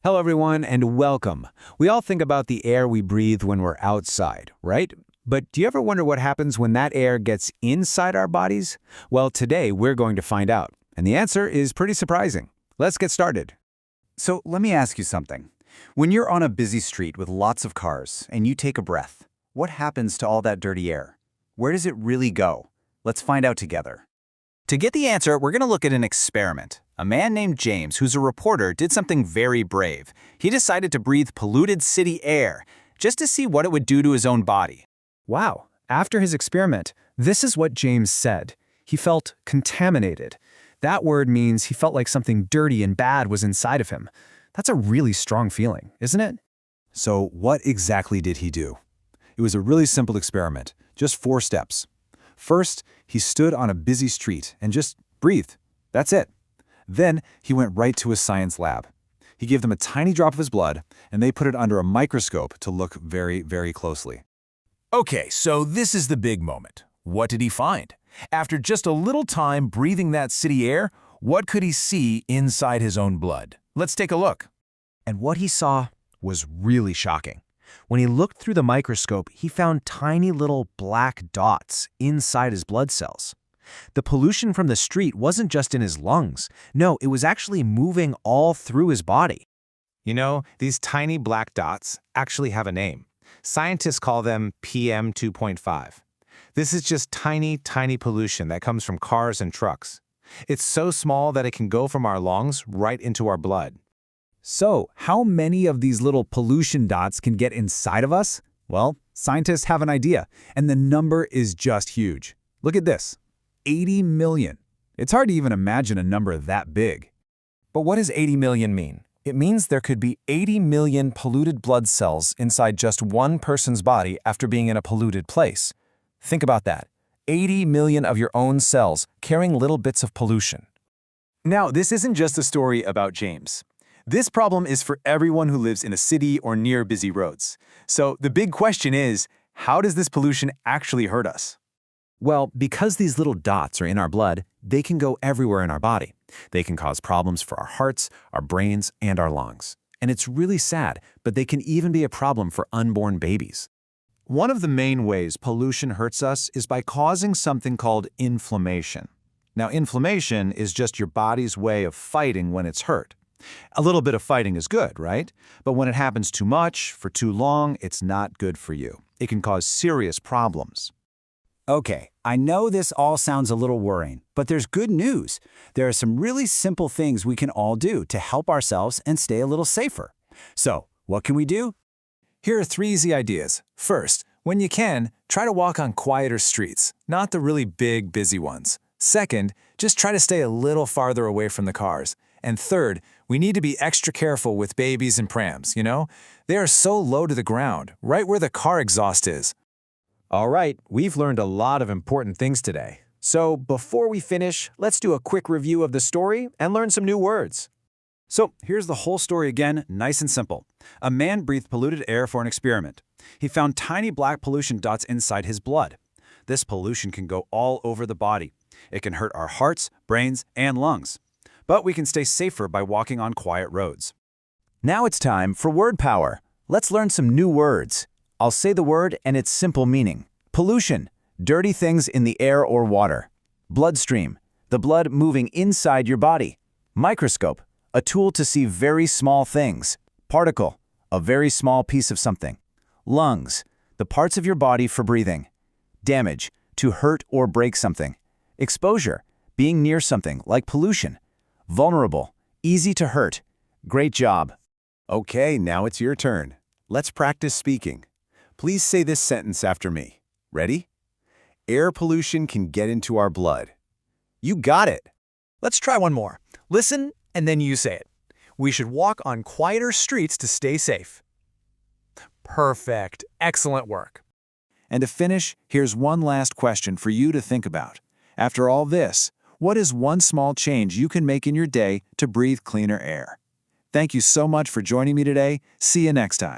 Hello, everyone, and welcome. We all think about the air we breathe when we're outside, right? But do you ever wonder what happens when that air gets inside our bodies? Well, today we're going to find out. And the answer is pretty surprising. Let's get started. So let me ask you something. When you're on a busy street with lots of cars and you take a breath, what happens to all that dirty air? Where does it really go? Let's find out together. To get the answer, we're going to look at an experiment. A man named James, who's a reporter, did something very brave. He decided to breathe polluted city air just to see what it would do to his own body. Wow. After his experiment, this is what James said. He felt contaminated. That word means he felt like something dirty and bad was inside of him. That's a really strong feeling, isn't it? So what exactly did he do? It was a really simple experiment, just 4 steps. First, he stood on a busy street and just breathed. That's it. Then he went right to a science lab. He gave them a tiny drop of his blood, and they put it under a microscope to look very, very closely. Okay, so this is the big moment. What did he find? After just a little time breathing that city air, what could he see inside his own blood? Let's take a look. And what he saw was really shocking. When he looked through the microscope, he found tiny little black dots inside his blood cells. The pollution from the street wasn't just in his lungs. No, it was actually moving all through his body. You know, these tiny black dots actually have a name. Scientists call them PM 2.5. This is just tiny, tiny pollution that comes from cars and trucks. It's so small that it can go from our lungs right into our blood. So, how many of these little pollution dots can get inside of us? Well, scientists have an idea, and the number is just huge. Look at this. 80 million. It's hard to even imagine a number that big. But what does 80 million mean? It means there could be 80 million polluted blood cells inside just one person's body after being in a polluted place. Think about that. 80 million of your own cells carrying little bits of pollution. Now, this isn't just a story about James. This problem is for everyone who lives in a city or near busy roads. So the big question is, how does this pollution actually hurt us? Well, because these little dots are in our blood, they can go everywhere in our body. They can cause problems for our hearts, our brains, and our lungs. And it's really sad, but they can even be a problem for unborn babies. One of the main ways pollution hurts us is by causing something called inflammation. Now, inflammation is just your body's way of fighting when it's hurt. A little bit of fighting is good, right? But when it happens too much, for too long, it's not good for you. It can cause serious problems. Okay, I know this all sounds a little worrying, but there's good news. There are some really simple things we can all do to help ourselves and stay a little safer. So, what can we do? Here are 3 easy ideas. First, when you can, try to walk on quieter streets, not the really big, busy ones. Second, just try to stay a little farther away from the cars. And third, we need to be extra careful with babies and prams, you know? They are so low to the ground, right where the car exhaust is. All right, we've learned a lot of important things today. So before we finish, let's do a quick review of the story and learn some new words. So here's the whole story again, nice and simple. A man breathed polluted air for an experiment. He found tiny black pollution dots inside his blood. This pollution can go all over the body. It can hurt our hearts, brains, and lungs. But we can stay safer by walking on quiet roads. Now it's time for word power. Let's learn some new words. I'll say the word and its simple meaning. Pollution, dirty things in the air or water. Bloodstream, the blood moving inside your body. Microscope, a tool to see very small things. Particle, a very small piece of something. Lungs, the parts of your body for breathing. Damage, to hurt or break something. Exposure, being near something like pollution. Vulnerable, easy to hurt. Great job. Okay, now it's your turn. Let's practice speaking. Please say this sentence after me. Ready? Air pollution can get into our blood. You got it. Let's try one more. Listen, and then you say it. We should walk on quieter streets to stay safe. Perfect. Excellent work. And to finish, here's one last question for you to think about. After all this, what is one small change you can make in your day to breathe cleaner air? Thank you so much for joining me today. See you next time.